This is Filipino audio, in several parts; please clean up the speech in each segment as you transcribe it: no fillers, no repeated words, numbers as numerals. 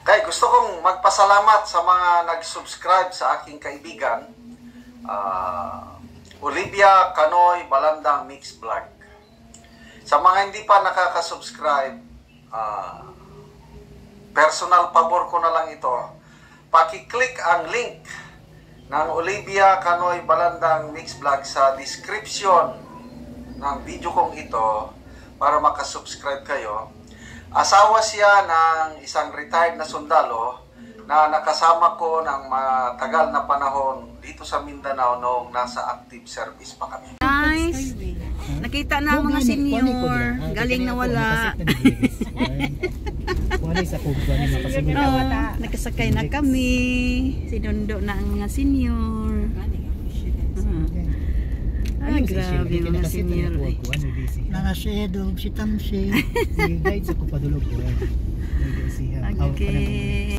Kaya gusto kong magpasalamat sa mga nag-subscribe sa aking kaibigan, Olivia Canoy Balandang Mix Vlog. Sa mga hindi pa nakaka-subscribe, personal pabor ko na lang ito, paki-click ang link ng Olivia Canoy Balandang Mix Vlog sa description ng video kong ito para makasubscribe kayo. Asawa siya ng isang retired na sundalo na nakasama ko ng matagal na panahon dito sa Mindanao noong nasa active service pa kami. Guys, nakita na ang mga senior, galing nawala. Nakasakay na kami. Sinundo na ang mga senior. Grabe mga senior. Nakasedog si Tamsi. Guide sa kupadulog ko. Okay.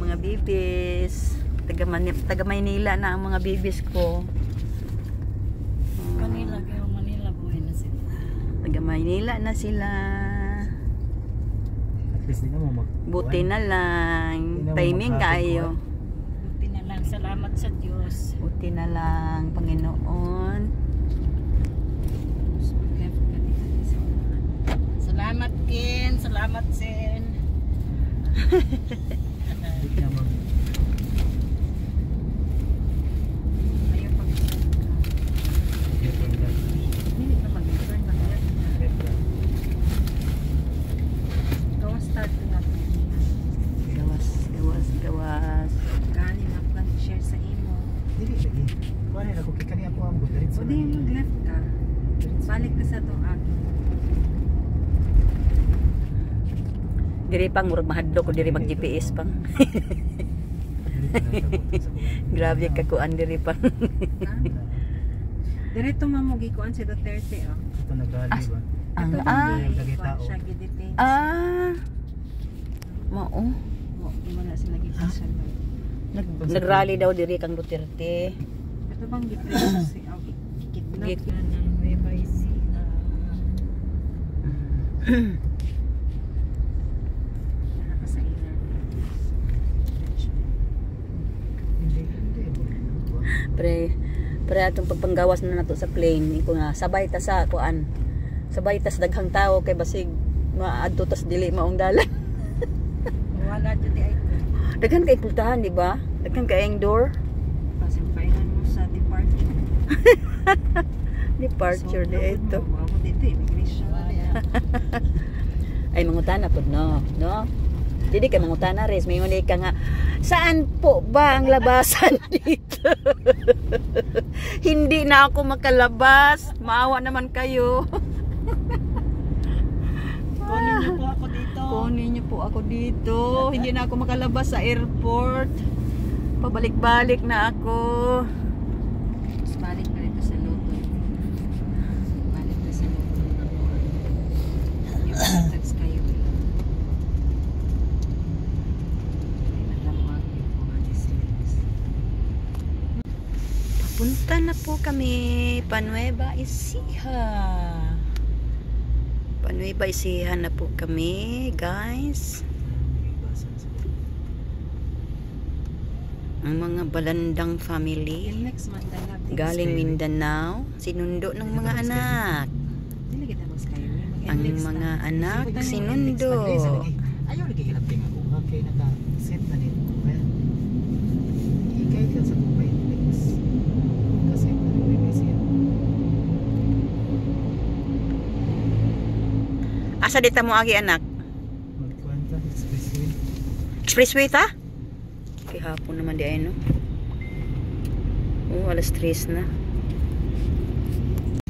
Mga bibis. Taga Maynila na ang mga bibis ko. Manila buhay na sila. Taga Maynila na sila. Buti na lang. Timing kayo. Buti na lang. Salamat sa Diyos. Buti na lang, Panginoon. Salamat Ken. Salamat Sen. Gawas. Gani na plan share sa imo. Dili lagi. Kuan na ko kani ako ang bulit. O di mag-left ka. Balik ka sa tong akin. Diri pang murag mahadlok ko diri mag GPS pang. Grabe ka kuan diri pang. Direto mamugi ko an si Duterte oh. Ito nagali ba? Mao. Wala sila gipasan. Nagrally daw diri kang Duterte. Ito bang gipresa si kidnap ng Nueva Ecija. Pre atong pagpanggawas na nato sa plane iko nga sabay ta sa kuan. Sabay tas daghang tawo kay basig maadto tas dili maong dalan. Wala jud ay. Daghan kay pultahan di ba? Daghan kay ang door. Pasimpayan mo sa departure. Departure So, di ito. Ako dito immigration. Ay mangutana pud no. Dili kay mangutana res may ka nga saan po ba ang labasan dito? Hindi na ako makalabas. Maawa naman kayo. Kunin niyo po ako dito. Kunin niyo po ako dito. Hindi na ako makalabas sa airport. Pabalik-balik na ako. Balik ka rito sa Luto. Balik ka sa Luto. Yung tags kayo. Papunta na po kami pa Nueva Ecija. Nueva Ecija na po kami, guys. Ang mga Balandang family Next month galing Mindanao, sinundo ng mga anak. Ang mga anak sinundo. Ayaw lagi hilap ting ako. Okay, naka-set na nito. Ikay ka sa Dubai next. Kasi Asa dita mo agi anak? magkuanta expressway. Expressway ta? Kay hapon naman di ay no. Alas 3 na.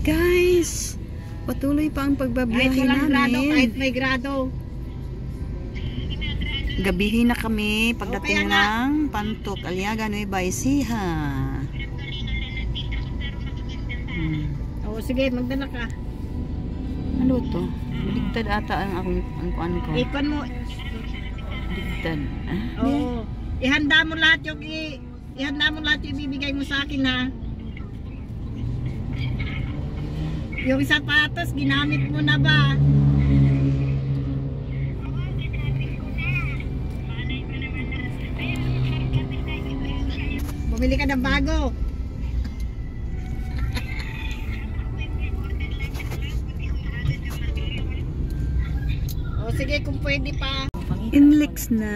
Guys, patuloy pa ang pagbabiyahe namin. Kahit may grado. Gabihin na kami pagdating Okay, ng Pantok, Aliaga, Nueva Ecija. O sige, magdala ka. Ano to? Baligtad ata ang akong kuan ko. Ikon mo. Baligtad. Oo. Ihanda mo lahat yung ibibigay mo sa akin ha. Yung sapatos, ginamit mo na ba? ng bago. O sige, kung pwede pa. Inlex na.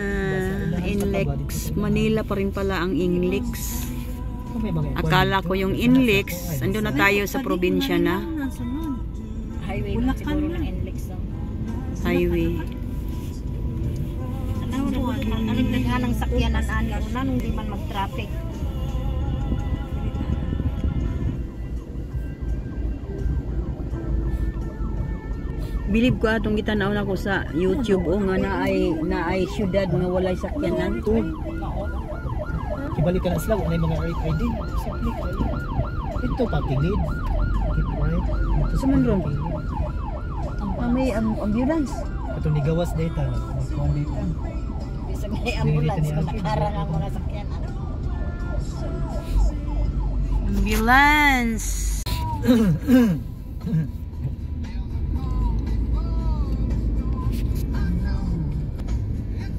Inlex. Manila pa rin pala ang Inlex. Akala ko yung Inlex, ando na tayo sa probinsya na. Highway na siguro ng Inlex. Highway. Anong naghanang sakyanan ani una nung di man mag-traffic. Bilib ko atong gitanaw na ko sa YouTube o nga na ay syudad nga walay sakyanan. Ibalik ka na sila, wala yung mga ID. Saplik kayo. Ito pa, tingid. Keep quiet. Ito Sa man ron? May ambulance. Ito ni gawas data. Kung data. Bisa may ambulance kung nakarang ang mga sakyanan. Ambulance.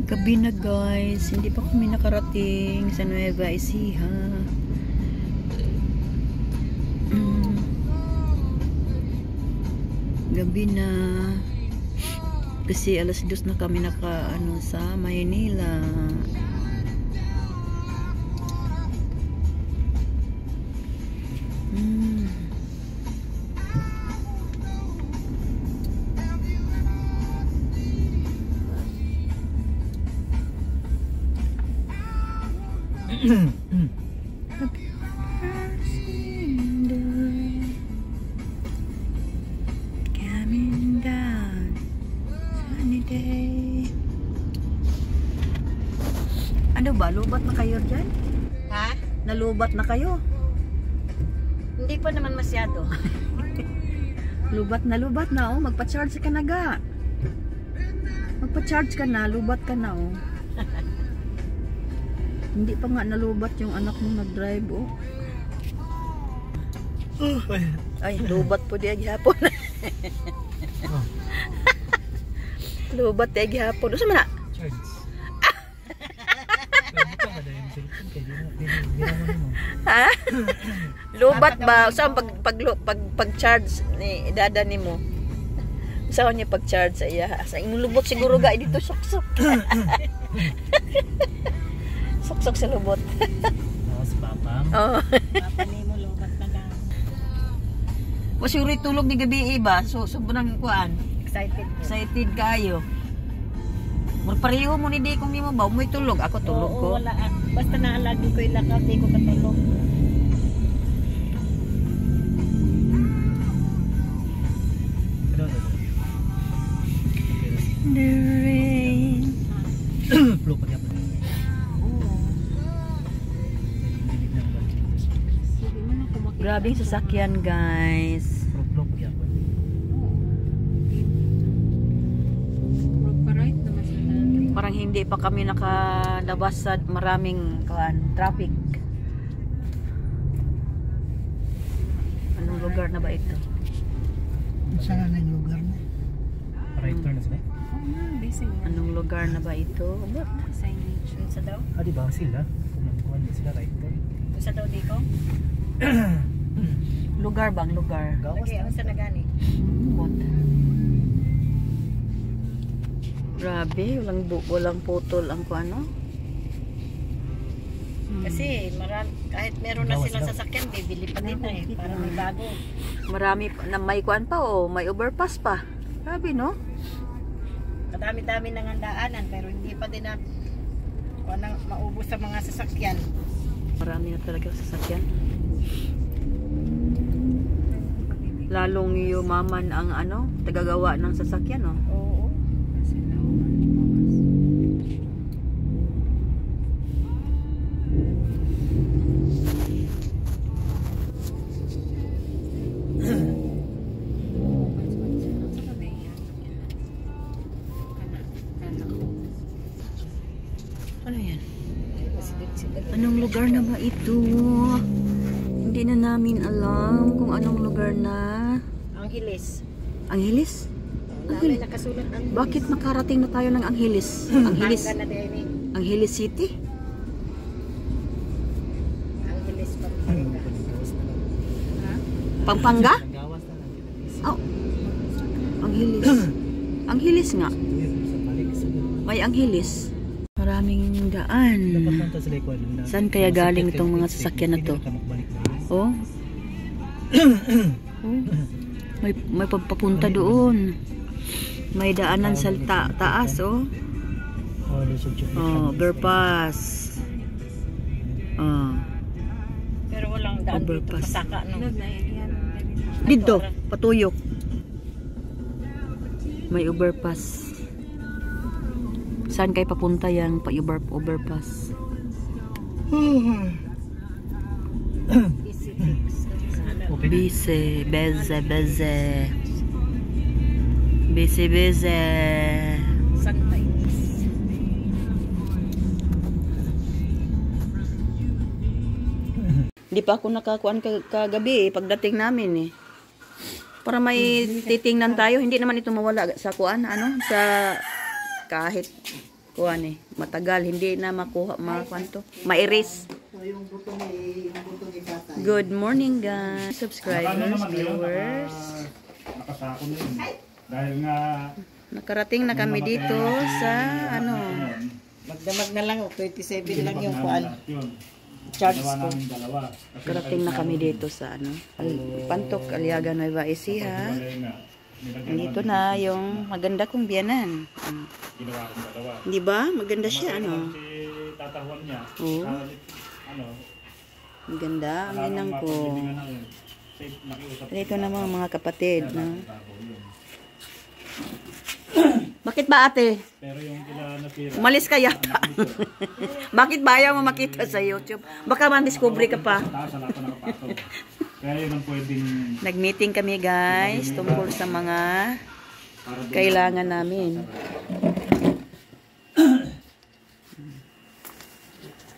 Gabi na guys, hindi pa kami nakarating sa Nueva Ecija. Gabi na. Kasi alas 2 na kami sa Maynila. Coming down sunny day. Ano ba? Lubat na kayo dyan? Ha? Nalubat na kayo? Hindi pa naman masyado. Lubat na oh. Magpa-charge ka na ga. Magpa-charge ka na. Lubat ka na oh. Hindi pa nga nalubat yung anak mong nag-drive oh. Ay, lubat po di hapon. Lubat di hapon. Ano sa mana? Charge. Ha? Lubat ba? Saan pag-charge ni dada ni mo? Saan niya pag-charge sa iya? Sa imong lubot siguro ga dito sok-sok. Sok-sok sa lubot. Si Papang. Oh. Papa ni mo lubat na lang. Masuri tulog ni gabi iba. So sobrang kuan. Excited kayo. Magpareho mo ni di kung di mo ba mo tulog. Ako tulog ko. Oo, wala. Basta naalagi ko ilakad, di ko katulog. The rain. Flow pa niya pa. Grabing sasakyan guys. Flow pa niya pa. Parang hindi pa kami nakalabas sa maraming traffic. Anong lugar na ba ito? Saan na yung lugar na? Right turn na sila? Anong lugar na ba ito? Signage sa daw. Di ba sila? Kung nagkuhan na sila right turn. Sa daw di ko. Lugar bang lugar? Gawas Lagi na. ako sa nagani. What? Grabe, walang putol ang ano. Kasi kahit meron na silang sasakyan, bibili pa din na para may bago. Marami na may kuan pa oh, may overpass pa. Grabe no? Kadami-dami nang handaanan pero hindi pa din na maubos sa mga sasakyan. Marami na talaga sasakyan. Lalong yumaman ang tagagawa ng sasakyan oh. Oo. Ano yan? Anong lugar na ba ito? Hindi na namin alam kung anong lugar na. Angeles. Angeles? Dami nakasulat ang Bakit nakarating na tayo ng Angeles? Angeles, na din eh. Angeles City? Pampanga? Ang gawas na lang. Oh. Ang hilis. Ang hilis nga. Sa balik sa May ang hilis. Maraming daan. dapat lang sa likod. Saan kaya galing itong mga sasakyan na to? Oh. Oh. May papunta doon. May daanan sa taas, oh. Oh, overpass. Oh. Pero walang daan dito Overpass. pasaka no. Dito, patuyok. May overpass. Saan kayo papunta yung overpass? Bise, beze, beze. Bise, beze. Santay. Hindi pa ako nakakuan kagabi pagdating namin eh. Para may titingnan tayo, hindi naman ito mawala sa kuan, ano, sa kahit kuan eh. Matagal, hindi na makuha, to. Mairis. Good morning guys, subscribers, viewers. Nakasako na yun. Dahil nga Nakarating na kami dito sa ano. Magdamag na lang, 27 lang yung kuan. yun. Charge Dalawa ko. namin dalawa. Kasi Nakarating na kami dito sa ano. Pantok, Aliaga, Nueva Ecija. wala nga. Nilagyan Nandito na yung maganda kong biyanan. Ginawa kong dalawa. Di ba? Maganda siya ano. Si tatahuan niya. Oo. Ano? Maganda ang inang ko. mapagbilingan na yun. Safe, nakiusap. Dito na mga kapatid. No? Bago yun. Bakit ba ate? Pero yung kila nasira. Umalis ka yata. Bakit ba ayaw mo makita sa YouTube? Baka man-discovery ka pa. Sa taas, wala pa nakapatong. Kaya yun ang pwedeng Nag-meeting kami guys tungkol sa mga para doon. kailangan namin.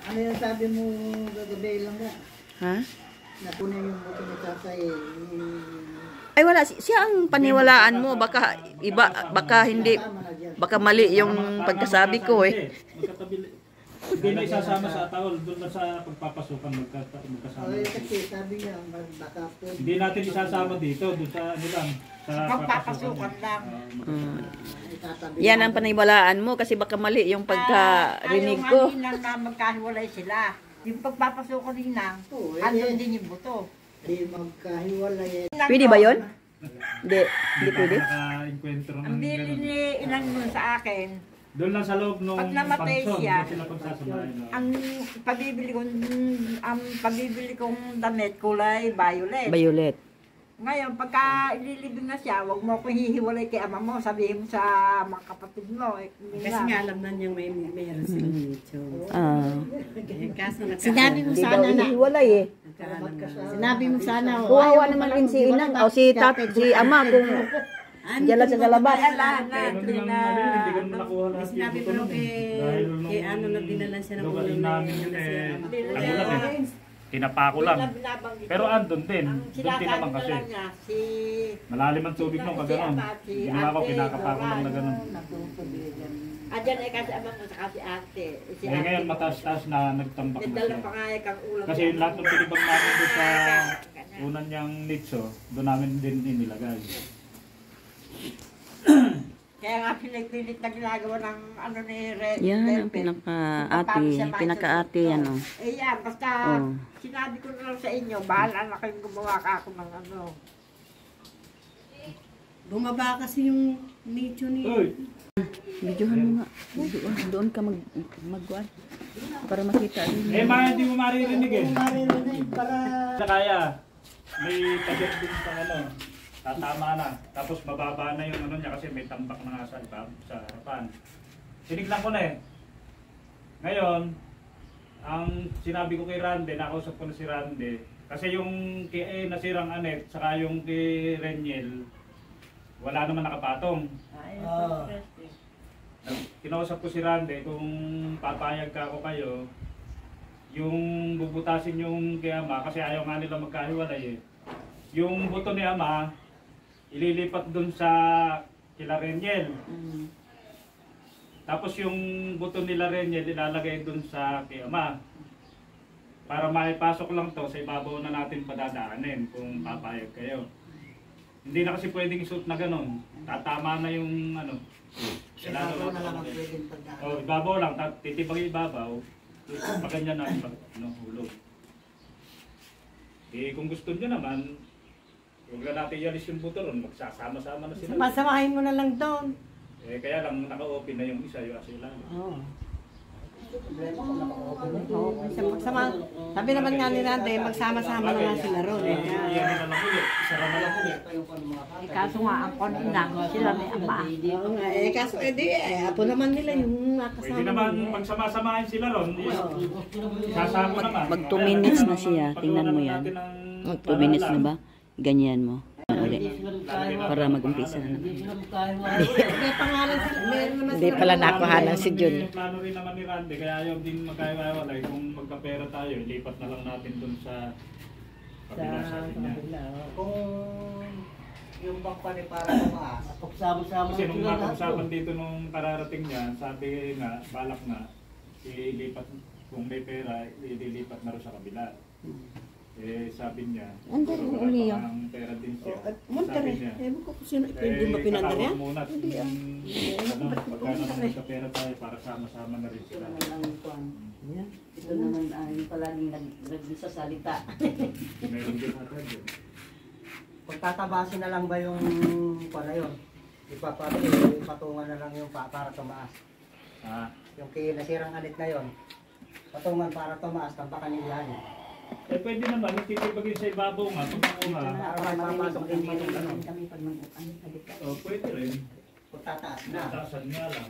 Ano yung sabi mo gagabi lang nga? Ha? Napunan yung buto ni tatay. Ay wala, siya ang paniwalaan mo. Baka iba, baka hindi, baka mali yung pagkasabi ko eh. Magkatabi. Hindi na isasama sa ataol. Doon na sa pagpapasukan magkasama. Ay, kasi sabi niya, baka po. Hindi natin isasama dito. Doon sa ano lang. Sa Pagpapasukan lang. Yan ang paniwalaan mo kasi baka mali yung pagkarinig ko. Ayaw nga lang na magkahiwalay sila. Yung pagpapasukan din lang, Oo, eh, andun din yung buto. Di magkahiwalay. Pwede ba yun? Hindi, hindi pwede. Naka-enkwentro ng Ang bili ganun. ni Inang nun sa akin, Doon lang sa loob nung Pag namatay pansyon, siya, doon sila pagsasamahin. ang pabibili kong damit kulay violet. Violet. Ngayon, pagka ililibing na siya, wag mo akong hihiwalay kay ama mo, sabihin mo sa mga kapatid mo. Kasi nga alam na niyang meron silang nicho. Kaso Sinabi mo Hindi sana daw na. hiwalay eh. Sinabi mo sana. Kuwawa naman din si Inang o si ama kung dyan lang sa galabas. Hindi ko nakuha lahat yung sinabi buto mo nun eh. Dahil nung kay ano na dinalan siya ng lugain ulo namin yun eh. Ano lang eh. Tinapa ko lang. Pero andun din. Doon din naman kasi. Malalim ang tubig nung kaganon. Ginawa ko, kinakapa ko lang na ganon. Adyan ay kasi abang mo sa kasi ate. Si Eh ngayon mataas-taas na nagtambak na nagdala siya. pa nga kang ulam. Kasi lahat ng pinibang namin doon sa unan niyang nicho, doon namin din inilagay. Kaya nga pinagpilit na ginagawa ng ano ni Red. Yan ang pinaka-ate, ano. Eh yan, basta Oh. sinabi ko na lang sa inyo, bahala na kayong gumawa ka ako ng ano. Bumaba kasi yung nicho ni Uy! Videohan mo nga. Doon ka magkuhan. Para makita rin. Eh hindi mo maririnig eh. Maririnig para Sa kaya, may tagot din sa ano, tatama na. Tapos mababa na yung ano niya kasi may tambak na nga sa harapan. Siniglan ko na eh. Ngayon, ang sinabi ko kay Rande, nakausap ko na si Rande, kasi yung kay nasirang Anet, saka yung kay Reniel, wala naman nakapatong. Kinausap ko si Rande, kung papayag ka ako kayo, yung bubutasin yung kay Ama, kasi ayaw nga nila magkahiwalay eh. Yung buto ni Ama, ililipat dun sa kila Reniel. Tapos yung buto nila Reniel, ilalagay dun sa kay Ama. para maipasok lang to sa ibabaw na natin padadaanin kung papayag kayo. Hindi na kasi pwedeng isuot na ganun. Tatama na yung ano. Ibabaw na lang ang pwedeng pagdaan. Oh, ibabaw lang, titibag ibabaw. Pag ganyan na pag hulog. Eh kung gusto niyo naman, huwag na natin yalis yung buto ron, magsasama-sama na sila. Masamahin mo na lang doon. Eh kaya lang naka-open na yung isa, yung asila. Oo. Magsama, sabi naman nga ni Rande, magsama-sama na nga sila ron. Iyan na lang ulit, isara na lang ulit. Kaso nga, ang konti na, sila may ama. Oo nga, kaso apo naman nila yung nakasama. Pwede naman pagsama-samahin sila ron. Sasama naman. Mag 2 minutes na siya. Tingnan mo yan. Mag 2 minutes na ba? Ganyan mo. Uli. Para mag-umpisa na naman. May pangalan sila, meron naman Hindi pala nakuhanan si Jun. Yung plano rin naman ni Randy, kaya ayaw din magkaiwalay. Kung magkapera tayo, ilipat na lang natin dun sa kabila sa kanya. Kung yung bangka ni para tumaas, pagsama-sama Kasi nung nakapag-usapan dito nung kararating niya, sabi nga, balak na, ilipat, kung may pera, ililipat na rin sa kabila. Eh, sabi niya, Andun, uli yun. ang pera din siya. Monterey. Sabi niya, Ewan ko kung sino, hindi ba pinandar yan? kakawag muna. Pagka naman magkapera tayo, para sama-sama na rin sila. Ito naman ay palaging nagsasalita. Meron din natin yun. pagtatabasin na lang ba yung para yun? Ipatungan na lang yung para tumaas. Ah, Yung nasirang alit na yun, patungan para tumaas, tampakan yung yan. eh pwede naman, ititibagin sa ibabaw nga, pagkakuha. Para may papasok din dito ng ano. Oh, pwede rin. Kung tataas na. Taasan nga lang.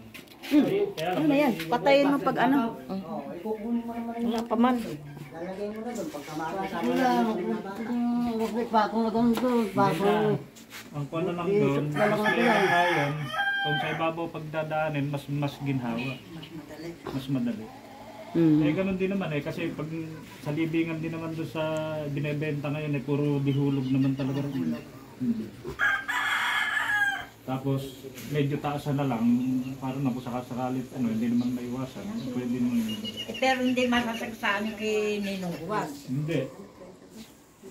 Ano na yan? Patayin mo pag ano. Oo, ikukunin mo naman yung Wala pa man. lalagay mo na doon. Pagkamakasama na yung bata. Hindi na. Ang pala lang doon, mas mayroon nga yun. Kung sa ibabaw pagdadaanin, mas ginhawa. Mas madali. Eh ganun din naman kasi pag sa libingan din naman doon sa binebenta ngayon puro dihulog naman talaga rin. Tapos medyo taasan na lang para na kung sakasakalit hindi naman maiwasan. Pwede naman. Pero hindi masasagsabi kay Ninong Juan.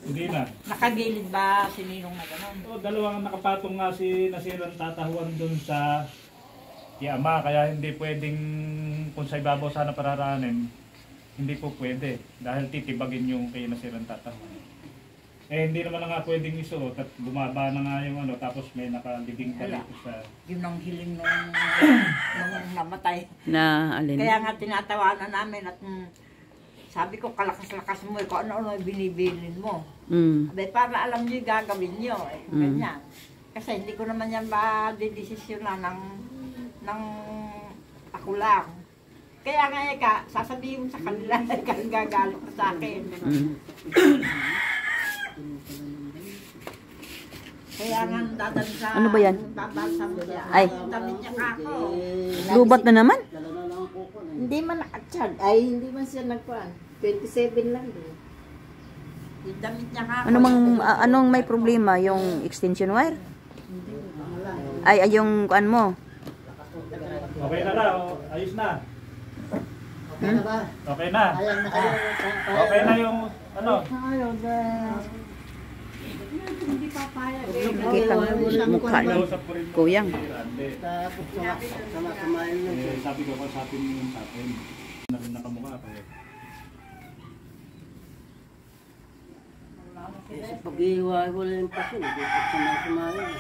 Hindi na. Nakagilid ba si Ninong na gano'n? Dalawang nakapatong nga si nasirang tatahuan doon sa Ama, kaya hindi pwedeng kung sa ibabaw sana pararaanin, hindi po pwede dahil titibagin yung kay nasirang tatahuan. Eh hindi naman na nga pwedeng isuot at bumaba na nga yung tapos may nakalibing pa rito sa... Yun ang hiling nung namatay. Na alin? Kaya nga tinatawanan namin at sabi ko kalakas-lakas mo kung ano-ano binibilin mo. Abay, para alam nyo yung gagawin nyo. Ganyan. Kasi hindi ko naman yan ma-desisyonan ng ako lang. Kaya nga sasabihin mo sa kanila kung gagalit pa sa akin. Kaya nga dadal sa... Ano ba yan? Babalsam siya. Ay. Damit niya kako. Lubat na naman? Hindi man nakachag. Ay, hindi man siya nagkuhan. 27 lang din. Yung damit niya kako. Anong may problema? Yung extension wire? Ay, yung kuan mo? Okay na lang, ayos na. Okay na ba? Okay na. Ayan na kayo. Okay na yung Hindi papayag. Nakita mo mukha ni Kausap ko rin mo Kuyang. si Randy. Tapos sama-samahin mo. Sabi ko kausapin mo yung sa akin. Na rin nakamukha ko. Sa pag-iwa-wala yung paso, hindi ko sama-samahin.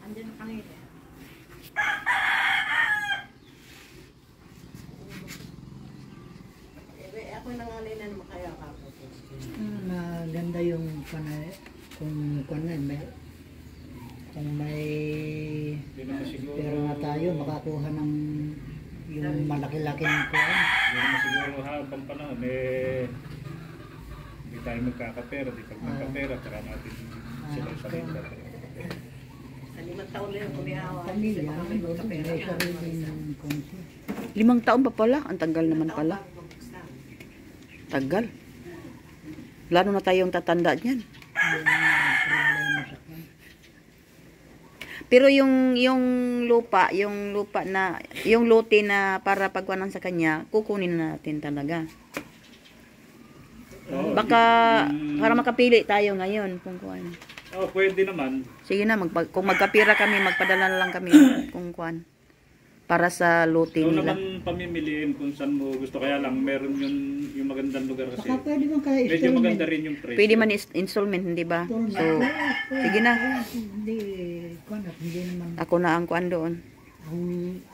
Andiyan kanina. Ako nanganinan mo kaya ako. Maganda yung kung may Hindi naman siguro. pera na tayo, makakuha ng yung malaki-laki ng kuha. Hindi naman siguro habang panahon hindi tayo magkakapera. Di pag magkapera, tsaka natin sila sa rinda. Sa 5 taon na yung kumihawa. Pamilya, may sarili ng konti. 5 taon pa pala. Ang tagal naman pala. Tagal. Lalo na tayong tatanda niyan. Pero yung lupa na, yung lote na para pagkuhanan sa kanya, kukunin na natin talaga. Oo, Baka, para makapili tayo ngayon kung kuhan. oh, pwede naman. Sige na, kung magkapira kami, magpadala na lang kami kung kuhan. Para sa lote Ikaw nila. naman pamimiliin kung saan mo gusto. Kaya lang, meron yung magandang lugar kasi. Baka pwede bang kaya Medyo maganda rin yung presyo. Pwede man installment, hindi ba? So, sige na. Hindi, hindi naman. Ako na ang kuhan doon.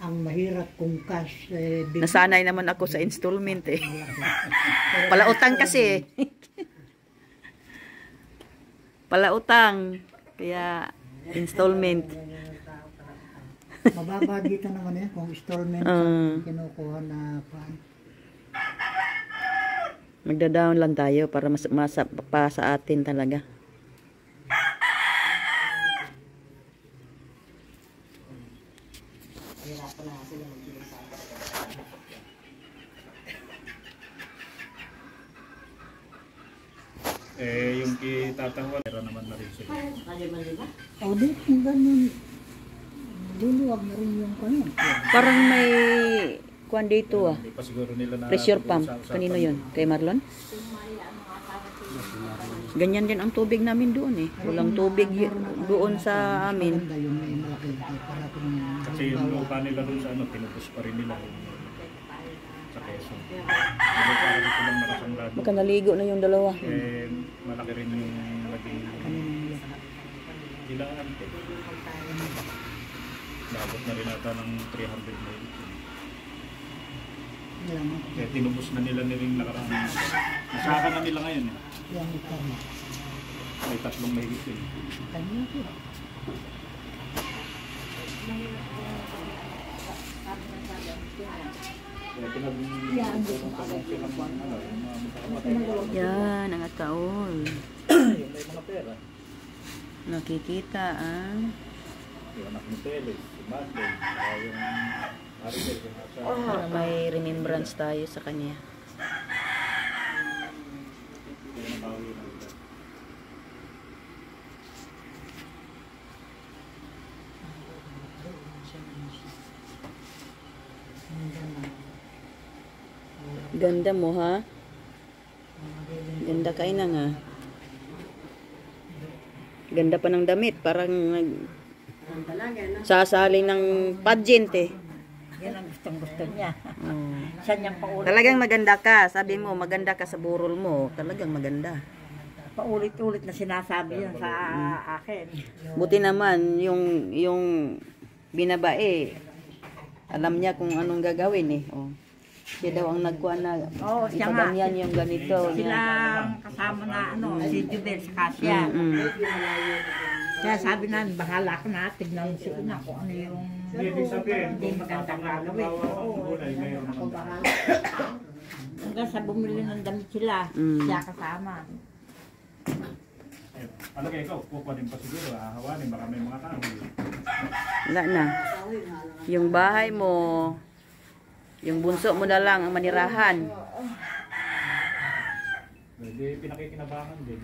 Ang mahirap kung cash, Nasanay naman ako sa installment eh. Palautang kasi eh. Palautang. Kaya installment. mababa dito naman yan kung installment kinukuha na pan. Magda-down lang tayo para pa sa atin talaga. Yung kitatawa, pero naman na rin sila. O di, kung ganun, luluwag na rin yung kanya. Parang may kuan dito ah. Hindi pa siguro nila na Pressure pump. Kanino yun? Kay Marlon? Ganyan din ang tubig namin doon eh. Walang tubig doon sa amin. Yung may malaki para kung Kasi yung lupa nila doon sa ano, tinupos pa rin nila sa Quezon. Pero para dito lang nakasangrado. Baka naligo na yung dalawa. Malaki rin yung naging ilangan. Nabot na rin ata ng 300 na yun. Kaya tinubos na nila nilang nakaraan. Nasaka na nila ngayon. yung ikarma. May 3 mahigit yun. Kanya ko. Yan, ang taol. Yung may mga pera. Nakikita ang Yung anak ni Peles, si Madel, yung Aribel, yung nasa... para may remembrance tayo sa kanya. Yung nabawi na ito. Ganda mo ha? Ganda kayo na nga. Ganda pa ng damit. Parang sasali ng pageant eh. Yan ang gustong-gusto niya. Oh. Siya niyang paulit. Talagang maganda ka. Sabi mo, maganda ka sa burol mo. Talagang maganda. Paulit-ulit na sinasabi yan sa akin. Buti naman, yung binabae, alam niya kung anong gagawin eh. Oh. Siya daw ang nagkuha na, Oo, siya nga. ipaganyan yung ganito. Silang kasama na si Jubel sa Kasya. Kaya sabi namin, bahala ka na, tignan si Ina kung ano yung hindi magandang gagawin. Oo, ako bahala. Hanggang sa bumili ng damit sila, siya kasama. Ano kayo ikaw? Kukunin pa siguro, hahawanin, baka may mga tao. Wala na. Yung bahay mo, yung bunso mo na lang ang manirahan. Hindi, pinakikinabangan din.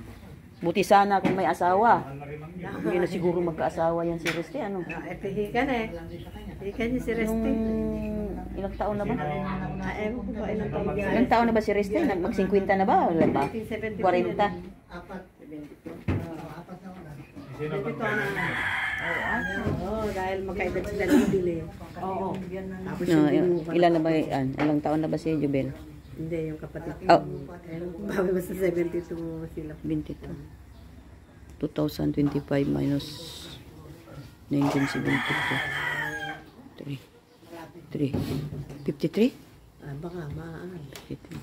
Buti sana kung may asawa. Mahal na rin ang yun. Hindi na siguro magkaasawa yan si Resti. Ano? Ito hikan eh. Hikan niya si Resti. Ilang taon na ba? Ewan ko ba ilang taon niya. Ilang taon na ba si Resti? Mag-50 na ba? Wala ba? 40. 1972. Apat. Apat na wala. Sino ba? Oo, dahil magkaedad sila ng dili. Oo. Tapos No, yung binuka. ilan na ba? Ilang taon na ba si Jubel? Hindi, yung kapatid. Oh, Bago basta 72 sila. 22. 2025 minus 1972. 3. 53? Ah, baka maaari. 53.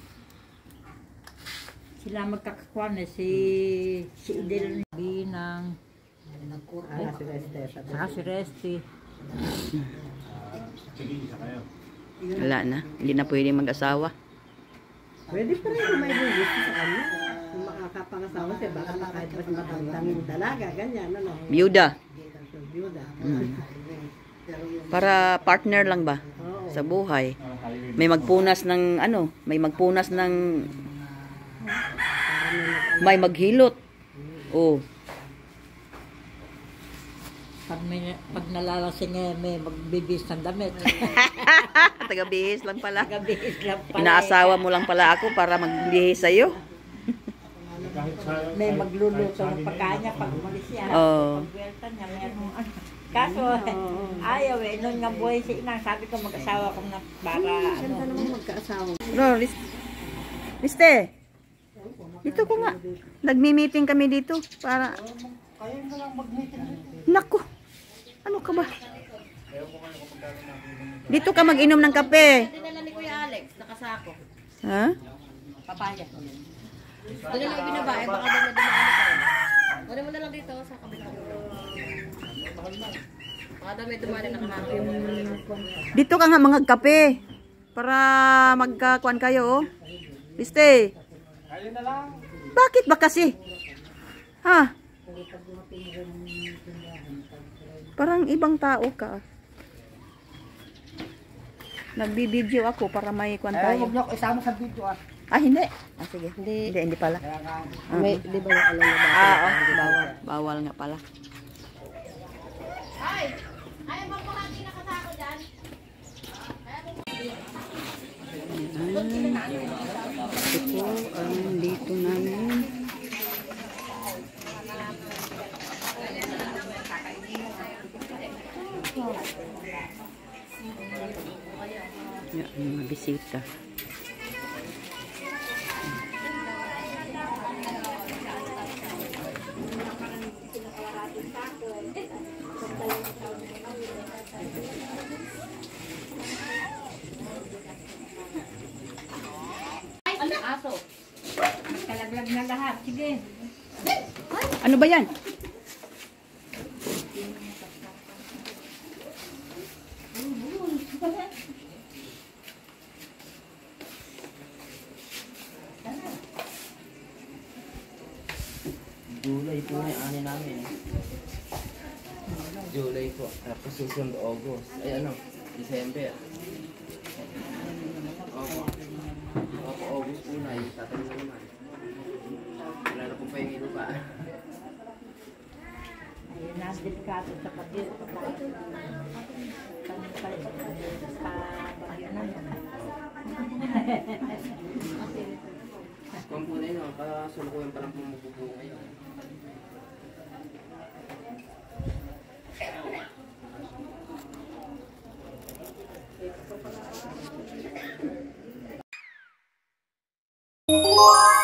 Sila magkakakuan eh, si Idel ng Ah, si Resti. saka si Resti. Sige, isa kayo. Wala na. Hindi na pwede mag-asawa. Pwede pa rin kung may gusto sa kanya. Kung makakapangasawa siya, baka kahit mas matandang dalaga, ganyan, ano. Byuda. Byuda. Para partner lang ba? Oo. Sa buhay. May magpunas ng ano, may magpunas ng may maghilot. Oh. Pag nalalasing may magbibis ng damit. Taga-bihis lang pala. Gabihis lang pala. Inaasawa mo lang pala ako para magbihis sa'yo. May magluluto ng pagkain niya pag umalis siya. Oo. Pag welta niya, meron ano. Kaso, ayaw eh. Noon nga buhay si Inang, sabi ko mag-asawa ko na para Ganda ano. naman magkaasawa. Liste. Dito ko nga. Nagmi-meeting kami dito para... Kayo na lang mag-meeting. Naku. Ano ka ba? Dito ka mag-inom ng kape. Dinala ni Kuya Alex, nakasako. Ha? Papaya. Doon na lang ibinabae, baka doon na dumaan ka rin. Wala mo na lang dito sa kabila. Baka daw may dumaan na nakahapon. Dito ka nga mga kape. Para magkakuan kayo. Liste. Kayo na lang. Bakit ba kasi? Ha? Parang ibang tao ka. Nagbibideo ako para may kuan Ay, tayo. huwag niyo ako isama sa video ah. Ah, hindi. Ah, sige. Hindi pala. Kaya nga. May, di ba yung alam na ba? Ah, oh, bawal. Bawal nga pala. Ito po ang dito namin. Yan, mga bisita. Kalaglag na lahat. Sige. Ano ba yan? July po na yung ani namin. July po. Tapos susunod August. Ay ano, December. Opo. Opo, August po na. Tatanim na naman. Wala na pong pahingi pa. Ayun na, delikado sa pagdito. Sa bagyo na yun. Kung po na yun, kasulukuyan pa lang po mabubuo ngayon. Wow!